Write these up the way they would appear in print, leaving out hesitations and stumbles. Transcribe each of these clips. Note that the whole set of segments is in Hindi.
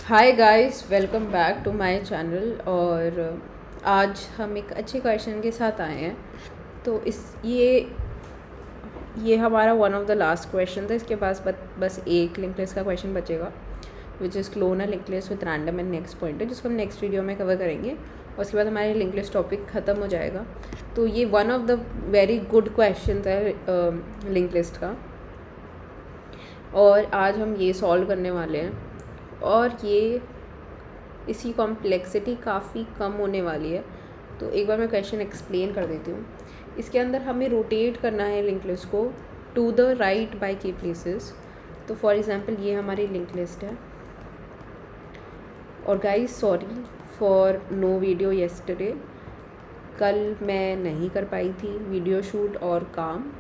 Hi guys, welcome back to my channel. और आज हम एक अच्छे क्वेश्चन के साथ आए हैं। तो ये हमारा one of the last question था। इसके पास बस एक लिंक लिस्ट का क्वेश्चन बचेगा, which is clone a link list with random and next pointer, जिसको हम नेक्स्ट वीडियो में कवर करेंगे। और उसके बाद हमारी लिंक लिस्ट टॉपिक ख़त्म हो जाएगा। तो ये one of the very good question है लिंक लिस्ट का, और आज हम ये सॉल्व करने वाले हैं। और ये इसकी कॉम्प्लेक्सिटी काफ़ी कम होने वाली है। तो एक बार मैं क्वेश्चन एक्सप्लेन कर देती हूँ। इसके अंदर हमें रोटेट करना है लिंक लिस्ट को to the right by k places. तो फॉर एग्जांपल ये हमारी लिंक लिस्ट है। और guys, sorry for no video yesterday. कल मैं नहीं कर पाई थी वीडियो शूट और काम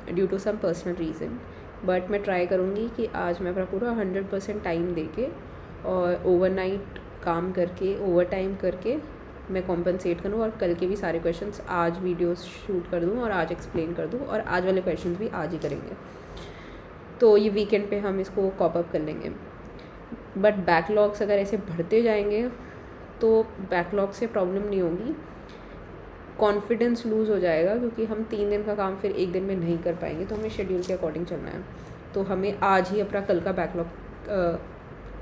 due to some personal reason, but मैं ट्राई करूँगी कि आज मैं अपना पूरा 100% टाइम दे के और ओवरनाइट काम करके, ओवर टाइम करके मैं कॉम्पनसेट करूँ और कल के भी सारे क्वेश्चंस आज वीडियो शूट कर दूँ और आज एक्सप्लेन कर दूँ और आज वाले क्वेश्चंस भी आज ही करेंगे। तो ये वीकेंड पे हम इसको कॉप अप कर लेंगे। बट बैकलॉग्स अगर ऐसे बढ़ते जाएंगे तो बैकलॉग से प्रॉब्लम नहीं होगी, कॉन्फिडेंस लूज़ हो जाएगा, क्योंकि हम 3 दिन का काम फिर एक दिन में नहीं कर पाएंगे। तो हमें शेड्यूल के अकॉर्डिंग चलना है। तो हमें आज ही अपना कल का बैकलॉग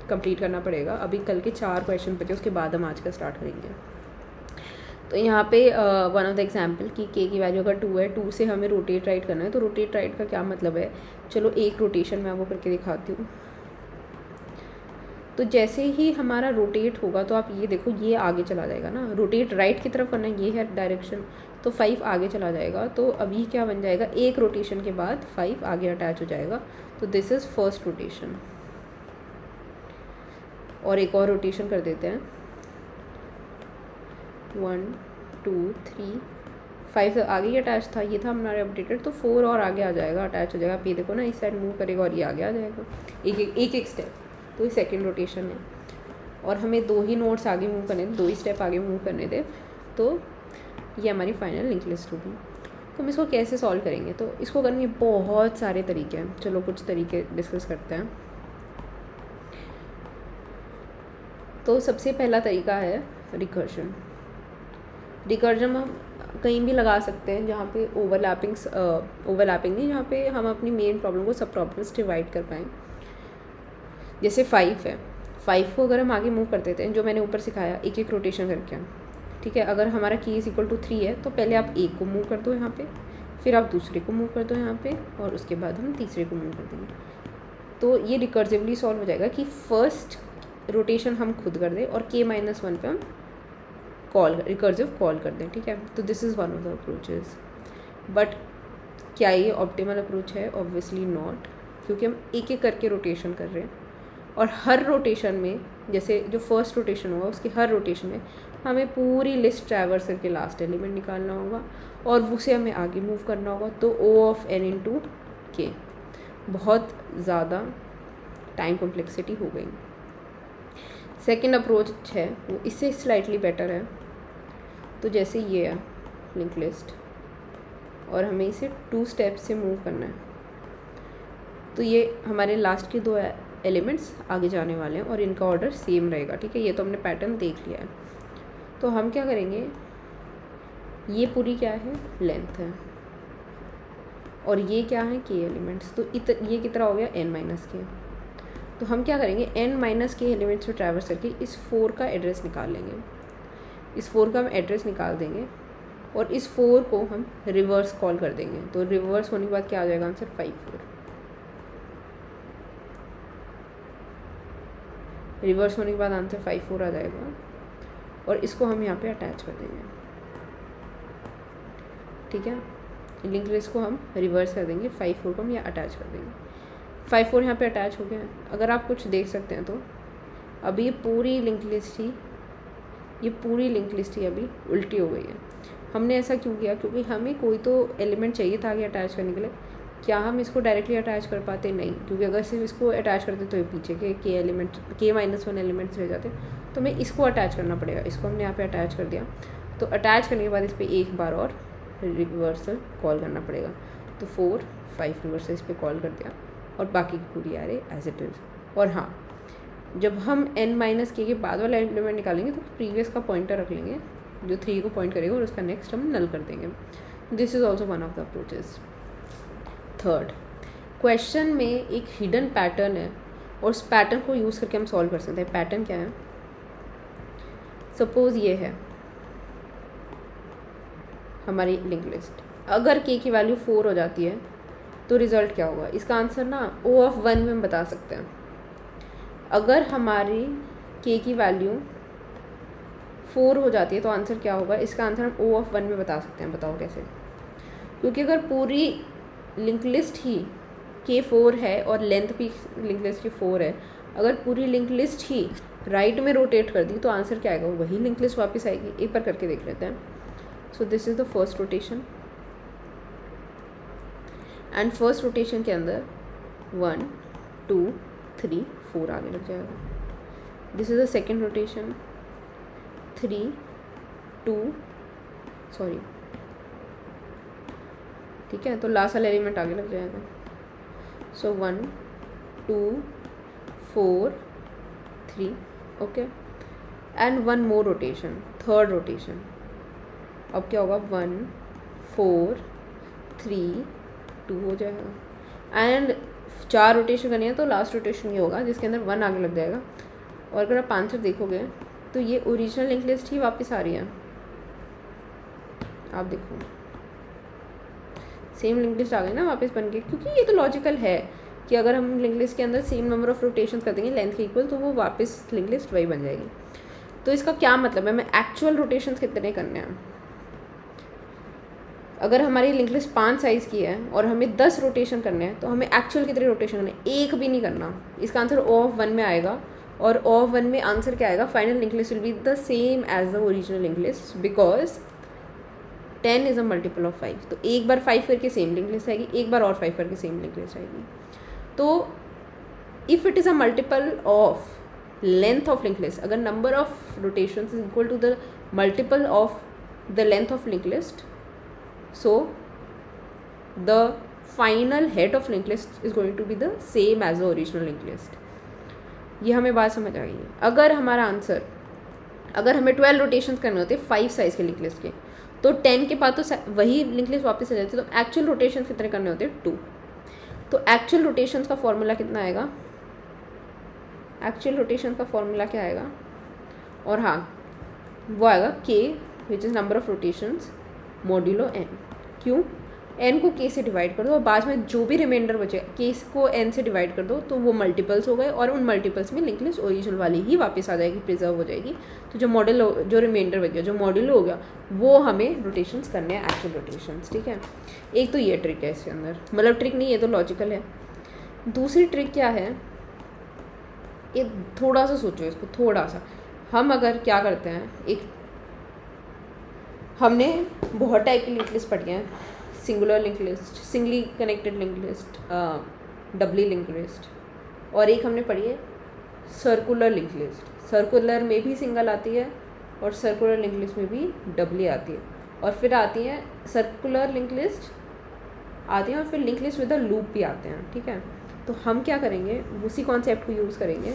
कंप्लीट करना पड़ेगा। अभी कल के 4 क्वेश्चन बचे, उसके बाद हम आज का स्टार्ट करेंगे। तो यहाँ पे वन ऑफ द एग्जांपल कि के की वैल्यू अगर 2 है, 2 से हमें रोटेट राइट करना है। तो रोटेट राइट का क्या मतलब है, चलो एक रोटेशन मैं आपको करके दिखाती हूँ। तो जैसे ही हमारा रोटेट होगा तो आप ये देखो, ये आगे चला जाएगा ना, रोटेट राइट की तरफ करना है, ये है डायरेक्शन। तो 5 आगे चला जाएगा। तो अभी क्या बन जाएगा, एक रोटेशन के बाद 5 आगे अटैच हो जाएगा। तो दिस इज़ फर्स्ट रोटेशन। और एक और रोटेशन कर देते हैं, 1 2 3 5 आगे ही अटैच था, ये था हमारे अपडेटेड। तो 4 और आगे आ जाएगा, अटैच हो जाएगा। आप ये देखो ना, इस साइड मूव करेगा और ये आगे आ जाएगा, एक स्टेप। तो ये सेकेंड रोटेशन है। और हमें 2 ही नोड्स आगे मूव करने थे, 2 ही स्टेप आगे मूव करने थे। तो ये हमारी फाइनल लिंक लिस्ट होगी। तो हम इसको कैसे सॉल्व करेंगे, तो इसको करने के बहुत सारे तरीके हैं। चलो कुछ तरीके डिस्कस करते हैं। तो सबसे पहला तरीका है रिकर्जन। रिकर्जन हम कहीं भी लगा सकते हैं जहाँ पे ओवरलैपिंग नहीं, जहाँ पे हम अपनी मेन प्रॉब्लम को सब प्रॉब्लम्स डिवाइड कर पाएँ। जैसे 5 है, 5 को अगर हम आगे मूव कर देते हैं, जो मैंने ऊपर सिखाया, एक एक रोटेशन करके, ठीक है। अगर हमारा की इज इक्वल टू 3 है, तो पहले आप एक को मूव कर दो यहाँ पे, फिर आप दूसरे को मूव कर दो यहाँ पे, और उसके बाद हम तीसरे को मूव कर देंगे। तो ये रिकर्सिवली सॉल्व हो जाएगा कि फर्स्ट रोटेशन हम खुद कर दें और k-1 पे हम रिकर्सिव कॉल कर दें, ठीक है। तो this is one of the approaches. But क्या ये ऑप्टिमल अप्रोच है? ऑब्वियसली नॉट, क्योंकि हम एक एक करके रोटेशन कर रहे हैं। और हर रोटेशन में, जैसे जो फर्स्ट रोटेशन होगा उसकी हर रोटेशन में हमें पूरी लिस्ट ट्रैवर्स करके लास्ट एलिमेंट निकालना होगा और उसे हमें आगे मूव करना होगा। तो O ऑफ n इंटू के, बहुत ज़्यादा टाइम कॉम्प्लेक्सिटी हो गई। सेकेंड अप्रोच है वो इससे स्लाइटली बेटर है। तो जैसे ये है लिंक लिस्ट, और हमें इसे 2 स्टेप से मूव करना है। तो ये हमारे लास्ट के 2 एलिमेंट्स आगे जाने वाले हैं और इनका ऑर्डर सेम रहेगा, ठीक है। ये तो हमने पैटर्न देख लिया है। तो हम क्या करेंगे, ये पूरी क्या है, लेंथ है, और ये क्या है, के एलिमेंट्स। तो ये कितना हो गया, n-k। तो हम क्या करेंगे, n-k एलिमेंट्स में ट्रैवर्स करके इस 4 का एड्रेस निकाल लेंगे। इस 4 का हम एड्रेस निकाल देंगे और इस 4 को हम रिवर्स कॉल कर देंगे। तो रिवर्स होने के बाद क्या आ जाएगा आंसर, 5 4। रिवर्स होने के बाद आंसर 5 4 आ जाएगा, और इसको हम यहाँ पे अटैच कर देंगे, ठीक है। लिंक लिस्ट को हम रिवर्स कर देंगे, 5 4 को हम यहाँ अटैच कर देंगे। 5 4 यहाँ पे अटैच हो गया है। अगर आप कुछ देख सकते हैं तो अभी ये पूरी लिंक लिस्ट ही अभी उल्टी हो गई है। हमने ऐसा क्यों किया, क्योंकि हमें कोई तो एलिमेंट चाहिए था आगे अटैच करने के लिए। क्या हम इसको डायरेक्टली अटैच कर पाते? नहीं, क्योंकि अगर सिर्फ इसको अटैच करते तो ये पीछे के k-1 एलिमेंट्स रह जाते। तो हमें इसको अटैच करना पड़ेगा। इसको हमने यहाँ पे अटैच कर दिया। तो अटैच करने के बाद इस पर एक बार और रिवर्सल कॉल करना पड़ेगा। तो 4 5 रिवर्सल इस पर कॉल कर दिया और बाकी की पूरी आ रही एज इट इज़। और हाँ, जब हम n माइनस के बाद वाला एलिमेंट निकालेंगे तो प्रीवियस का पॉइंटर रख लेंगे जो 3 को पॉइंट करेगा और उसका नेक्स्ट हम नल कर देंगे. This is also one of the approaches. Third, question में एक हिडन पैटर्न है और उस पैटर्न को यूज़ करके हम सॉल्व कर सकते हैं. पैटर्न क्या है? सपोज ये है हमारी लिंक लिस्ट. अगर k की वैल्यू 4 हो जाती है तो रिज़ल्ट क्या होगा? इसका आंसर ना O(1) में हम बता सकते हैं. अगर हमारी k की वैल्यू 4 हो जाती है तो आंसर क्या होगा? इसका आंसर हम O(1) में बता सकते हैं. बताओ कैसे? क्योंकि अगर पूरी लिंक लिस्ट ही k4 है और लेंथ भी लिंक लिस्ट की 4 है, अगर पूरी लिंक लिस्ट ही राइट में रोटेट कर दी तो आंसर क्या आएगा? वही लिंक लिस्ट वापस आएगी. एक बार करके देख लेते हैं. So this is the first rotation and first rotation के अंदर 1 2 3 4 आगे लग जाएगा. This is the second rotation 3 2 sorry ठीक है, तो लास्ट वाला एलिमेंट आगे लग जाएगा. सो 1 2 4 3 okay and one more rotation, third rotation. अब क्या होगा? 1 4 3 2 हो जाएगा. एंड 4 रोटेशन करनी है तो लास्ट रोटेशन ये होगा जिसके अंदर 1 आगे लग जाएगा. और अगर आप आंसर देखोगे तो ये ओरिजिनल लिंक लिस्ट ही वापस आ रही है. आप देखो सेम लिंक लिस्ट आ गई ना वापस बन के, क्योंकि ये तो लॉजिकल है कि अगर हम लिंक लिस्ट के अंदर सेम नंबर ऑफ रोटेशन कर देंगे लेंथ के इक्वल तो वो वापस लिंक लिस्ट वही बन जाएगी. तो इसका क्या मतलब है? हमें एक्चुअल रोटेशन कितने करने हैं? अगर हमारी लिंक लिस्ट 5 साइज़ की है और हमें 10 रोटेशन करने हैं तो हमें एक्चुअल कितने रोटेशन करने हैं? एक भी नहीं करना. इसका आंसर O(1) में आएगा. और O(1) में आंसर क्या आएगा? Final link list will be the same as the original link list because 10 is a multiple of 5. तो एक बार 5 करके सेम लिंक लिस्ट आएगी, एक बार और 5 करके सेम लिंक लिस्ट आएगी. तो if it is a multiple of length of link list, अगर number of rotations is equal to the multiple of the length of link list, so the final head of linked list is going to be the same as the original linked list. ये हमें बात समझ आ गई है. अगर हमारा आंसर, अगर हमें 12 रोटेशंस करने होते 5 साइज़ के लिंक लिस्ट के, तो 10 के बाद तो वही लिंक लिस्ट वापस आ जाती है. तो एक्चुअल रोटेशंस कितने करने होते 2. तो एक्चुअल रोटेशंस का फॉर्मूला कितना आएगा? एक्चुअल रोटेशन का फॉर्मूला क्या आएगा? और हाँ, वो आएगा k which is number of rotations modulo n. क्यों? n को k से डिवाइड कर दो और बाद में जो भी रिमाइंडर बचे k को n से डिवाइड कर दो तो वो मल्टीपल्स हो गए और उन मल्टीपल्स में लिंक लिस्ट ओरिजिनल वाली ही वापस आ जाएगी, प्रिजर्व हो जाएगी. तो जो मॉडल, जो रिमाइंडर बच गया, जो मॉड्यूलो हो गया, वो हमें रोटेशंस करने हैं, एक्चुअल रोटेशंस. ठीक है, एक तो ये ट्रिक है इसके अंदर. मतलब ट्रिक नहीं, ये तो लॉजिकल है. दूसरी ट्रिक क्या है? ये थोड़ा सा सोचो इसको, थोड़ा सा. हम अगर क्या करते हैं, एक हमने बहुत टाइप की लिंक लिस्ट पढ़ी है. Singular link list, singly connected link list, doubly link list, और एक हमने पढ़ी है सर्कुलर लिंक लिस्ट. सर्कुलर में भी सिंगल आती है और सर्कुलर लिंक लिस्ट में भी डबली आती है. और फिर आती है सर्कुलर लिंक लिस्ट आती है और फिर link list with the loop भी आते हैं. ठीक है, तो हम क्या करेंगे, उसी कॉन्सेप्ट को यूज़ करेंगे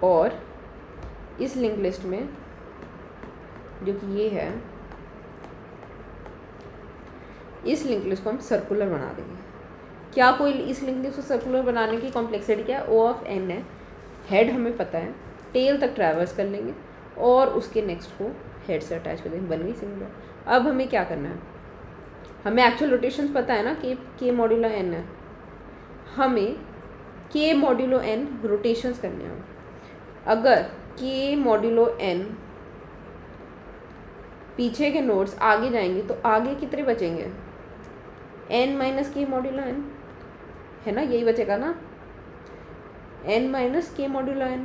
और इस लिंक लिस्ट में जो कि ये है, इस लिंक लिस्ट को हम सर्कुलर बना देंगे. क्या कोई इस लिंक लिस्ट को सर्कुलर बनाने की कॉम्प्लेक्सिटी क्या है? O(n) है. हेड हमें पता है, टेल तक ट्रैवर्स कर लेंगे और उसके नेक्स्ट को हेड से अटैच कर देंगे. बन गई सिंगुलर. अब हमें क्या करना है? हमें एक्चुअल रोटेशंस पता है ना, k मॉड्यूलो n है. हमें k मॉड्यूलो n रोटेशंस करने हैं. अगर k मॉड्यूलो n पीछे के नोड्स आगे जाएंगे तो आगे कितने बचेंगे? n minus k modulo n है ना, यही बचेगा ना, n minus k modulo n.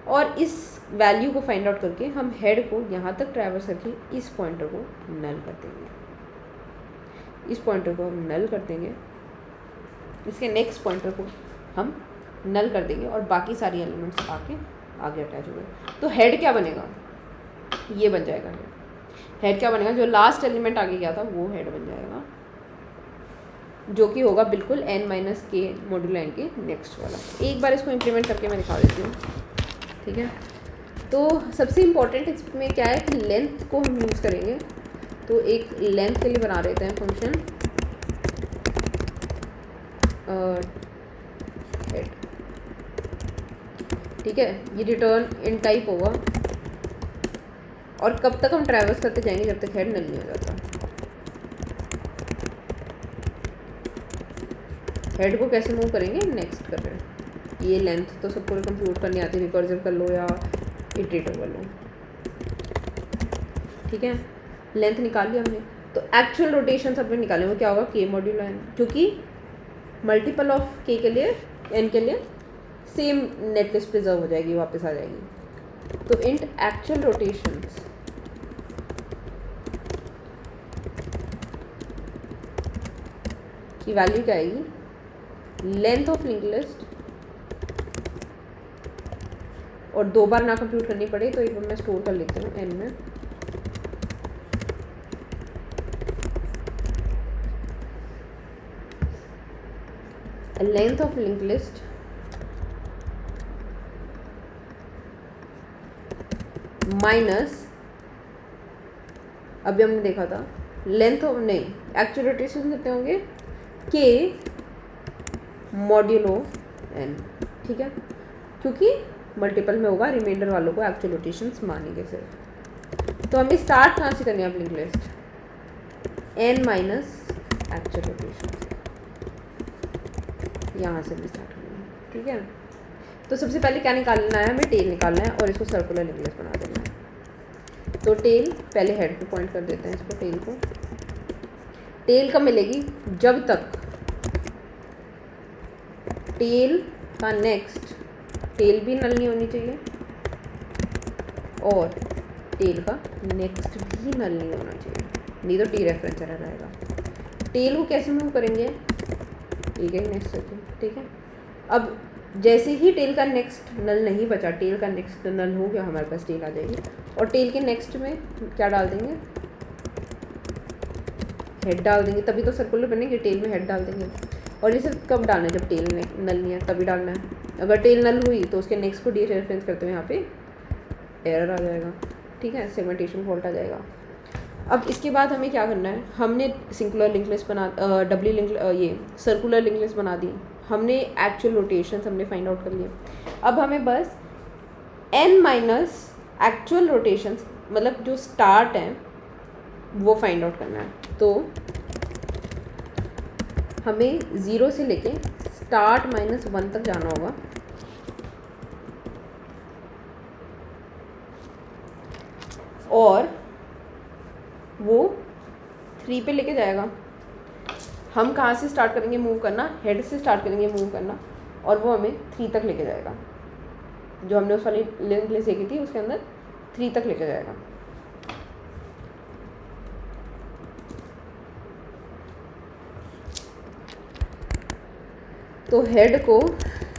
और इस वैल्यू को फाइंड आउट करके हम हेड को यहाँ तक ट्रैवर्स करके इस पॉइंटर को नल कर देंगे. इस पॉइंटर को हम नल कर देंगे, इसके नेक्स्ट पॉइंटर को हम नल कर देंगे और बाकी सारी एलिमेंट्स आगे अटैच हो गए. तो हेड क्या बनेगा? ये बन जाएगा हेड. हेड क्या बनेगा? जो लास्ट एलिमेंट आगे गया था वो हेड बन जाएगा. जो कि होगा बिल्कुल n माइनस के मॉड्यूलो n के नेक्स्ट वाला। एक बार इसको इम्प्लीमेंट करके मैं दिखा देती हूँ, ठीक है। तो सबसे इम्पॉर्टेंट इसमें क्या है कि लेंथ को हम यूज़ करेंगे। तो एक लेंथ के लिए बना देते हैं फंक्शन हेड, ठीक है। ये रिटर्न इन टाइप होगा और कब तक हम ट्रैवर्स करते जाएंगे जब तक हेड नल नहीं हो जाता। हेड को कैसे मूव करेंगे, नेक्स्ट कर रहे हैं। ये लेंथ तो सबको कंप्यूट करनी आती है, रिकर्सिव कर लो या इटरेटिव कर लो, ठीक है। लेंथ निकाल लिया हमने, तो एक्चुअल रोटेशन सब में निकालें, वो क्या होगा के मॉड्यूलो n, क्योंकि मल्टीपल ऑफ के के लिए n के लिए सेम नेट लिस्ट प्रिजर्व हो जाएगी, वापस आ जाएगी। तो इंट एक्चुअल रोटेशंस की वैल्यू क्या आएगी, लेंथ ऑफ लिंक लिस्ट, और 2 बार ना कंप्यूट करनी पड़े तो एक बार मैं स्टोर कर लेती हूँ n में। Length of link list minus, अभी हमने देखा था लेंथ ऑफ, नहीं एक्चुअल रोटेशन कितने होंगे, के मॉड्यूलो n, ठीक है। क्योंकि मल्टीपल में होगा, रिमाइंडर वालों को एक्चुअल रोटेशंस मानेंगे सिर्फ। तो हमें स्टार्ट कहाँ से करनी है link list, n minus actual rotation, यहाँ से भी स्टार्ट करना है, ठीक है। तो सबसे पहले क्या निकालना है, हमें टेल निकालना है और इसको सर्कुलर लिंक लिस्ट बना देना है। तो टेल पहले हेड पे पॉइंट कर देते हैं इसको, टेल को। टेल कब मिलेगी, जब तक टेल का नेक्स्ट टेल भी नल नहीं होनी चाहिए और टेल का नेक्स्ट भी नल नहीं होना चाहिए, नहीं तो टी रेफरेंस एरर आएगा। टेल को कैसे मूव करेंगे, ठीक है नेक्स्ट सेकेंड, ठीक है। अब जैसे ही टेल का नेक्स्ट नल नहीं बचा, टेल का नेक्स्ट नल हो गया, हमारे पास टेल आ जाएगी और टेल के नेक्स्ट में क्या डाल देंगे, हेड डाल देंगे, तभी तो सर्कुलर बनेंगे, टेल में हेड डाल देंगे। और ये सिर्फ कब डालना है, जब टेल नल नहीं है तभी डालना है। अगर टेल नल हुई तो उसके नेक्स्ट को डी रेफरेंस करते हुए यहाँ पे एरर आ जाएगा, ठीक है, सेगमेंटेशन फॉल्ट आ जाएगा। अब इसके बाद हमें क्या करना है, हमने सिंगुलर लिंक लिस्ट बना, डब्ल्यू लिंक, ये सर्कुलर लिंक लिस्ट बना दी, हमने एक्चुअल रोटेशंस हमने फाइंड आउट कर लिए। अब हमें बस n माइनस एक्चुअल रोटेशंस, मतलब जो स्टार्ट है वो फाइंड आउट करना है। तो हमें 0 से लेके स्टार्ट -1 तक जाना होगा, और वो 3 पे लेके जाएगा। हम कहाँ से स्टार्ट करेंगे मूव करना, हेड से स्टार्ट करेंगे मूव करना, और वो हमें 3 तक लेके जाएगा। जो हमने उस वाली लिंक लिस्ट देखी थी उसके अंदर 3 तक लेके जाएगा। तो हेड को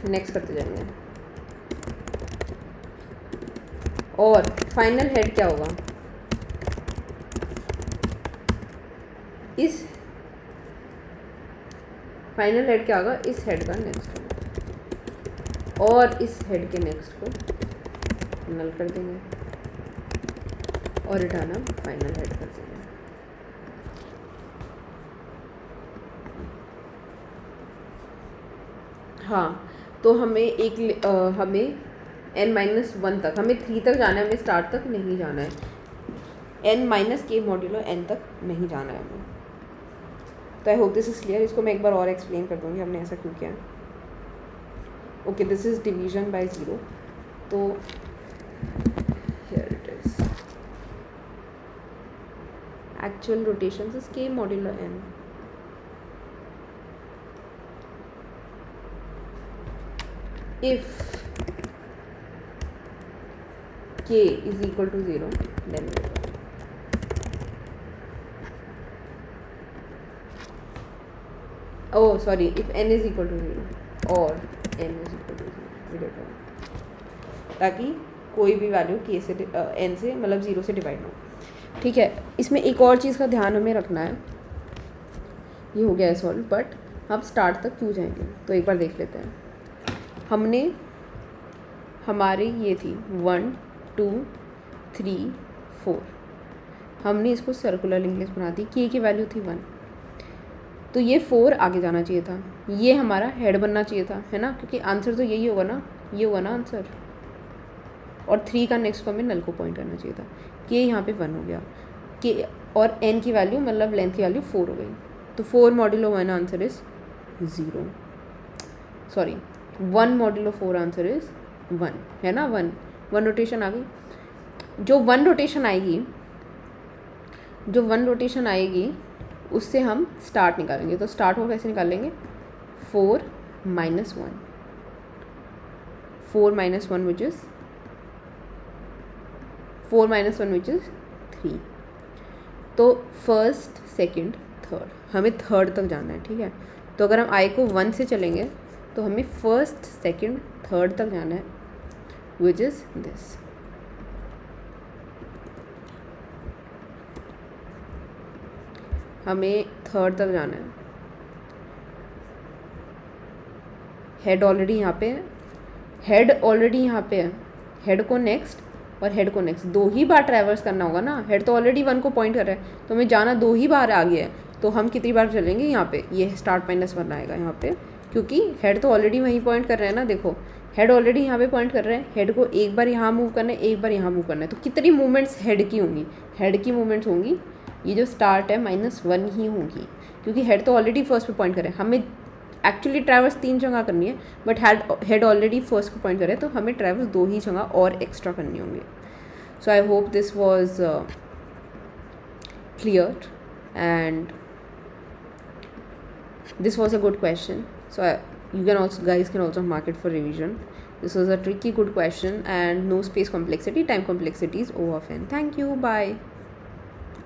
नेक्स्ट करते जाएंगे और फाइनल हेड क्या होगा, इस फाइनल हेड क्या होगा, इस हेड का नेक्स्ट होगा और इस हेड के नेक्स्ट को नल कर देंगे और रिटर्न हम फाइनल हेड कर देंगे। हाँ, तो हमें हमें n-1 तक, हमें 3 तक जाना है, हमें स्टार्ट तक नहीं जाना है, n-k मॉड्यूलो n तक नहीं जाना है हमें। तो आई होप दिस इज क्लियर। इसको मैं एक बार और एक्सप्लेन कर दूँगी हमने ऐसा क्यों किया। Okay, this is division bye 0। तो here it is, actual rotations is k modulo n। If k is equal to 0, then oh sorry, if n is equal to 0 or n is equal to 0, ताकि कोई भी वैल्यू k से n से मतलब 0 से डिवाइड हो। ठीक है, इसमें एक और चीज़ का ध्यान हमें रखना है ये हो गया है सॉल्व, बट हम स्टार्ट तक क्यों जाएंगे तो एक बार देख लेते हैं। हमने हमारे ये थी 1 2 3 4, हमने इसको सर्कुलर लिंक लिस्ट बना दी, k की वैल्यू थी 1, तो ये 4 आगे जाना चाहिए था, ये हमारा हेड बनना चाहिए था, है ना, क्योंकि आंसर तो यही होगा ना, ये होगा ना आंसर। और 3 का नेक्स्ट को हमें नल को पॉइंट करना चाहिए था, k यहाँ पे 1 हो गया, k और n की वैल्यू मतलब लेंथ की वैल्यू 4 हो गई, तो 4 modulo 1 answer is 0, sorry 1 modulo 4 answer is 1, है ना, 1 रोटेशन आ गई। जो 1 रोटेशन आएगी उससे हम स्टार्ट निकालेंगे, तो स्टार्ट को कैसे निकालेंगे, 4 - 1, 4 - 1 विच इज़ 3, तो फर्स्ट सेकंड थर्ड, हमें थर्ड तक जाना है, ठीक है। तो अगर हम आई को 1 से चलेंगे तो हमें फर्स्ट सेकंड थर्ड तक जाना है, विच इज़ दिस। हमें थर्ड तक जाना है, हेड ऑलरेडी यहाँ पे है, हेड को नेक्स्ट और हेड को नेक्स्ट 2 ही बार ट्रैवर्स करना होगा ना, हेड तो ऑलरेडी 1 को पॉइंट कर रहा है, तो हमें जाना 2 ही बार आगे है, तो हम कितनी बार चलेंगे यहाँ पे, ये स्टार्ट -1 आएगा यहाँ पे, क्योंकि हेड तो ऑलरेडी वहीं पॉइंट कर रहे हैं ना, देखो हेड ऑलरेडी यहाँ पे पॉइंट कर रहे हैं, हेड को एक बार यहाँ मूव करना है, एक बार यहाँ मूव करना है, तो कितनी मूवमेंट्स हेड की होंगी, हेड की मूवमेंट्स होंगी, ये जो स्टार्ट है -1 ही होगी, क्योंकि हेड तो ऑलरेडी फर्स्ट पे पॉइंट कर रहे हैं, हमें एक्चुअली ट्रैवर्स 3 जगह करनी है, बट हेड ऑलरेडी फर्स्ट को पॉइंट कर रहे हैं, तो हमें ट्रैवर्स 2 ही जगह और एक्स्ट्रा करनी होंगी। So I hope this was clear and this was a good question, so you can also guys can also mark it for revision. This was a tricky good question and no space complexity, time complexity is O of n. Thank you, bye.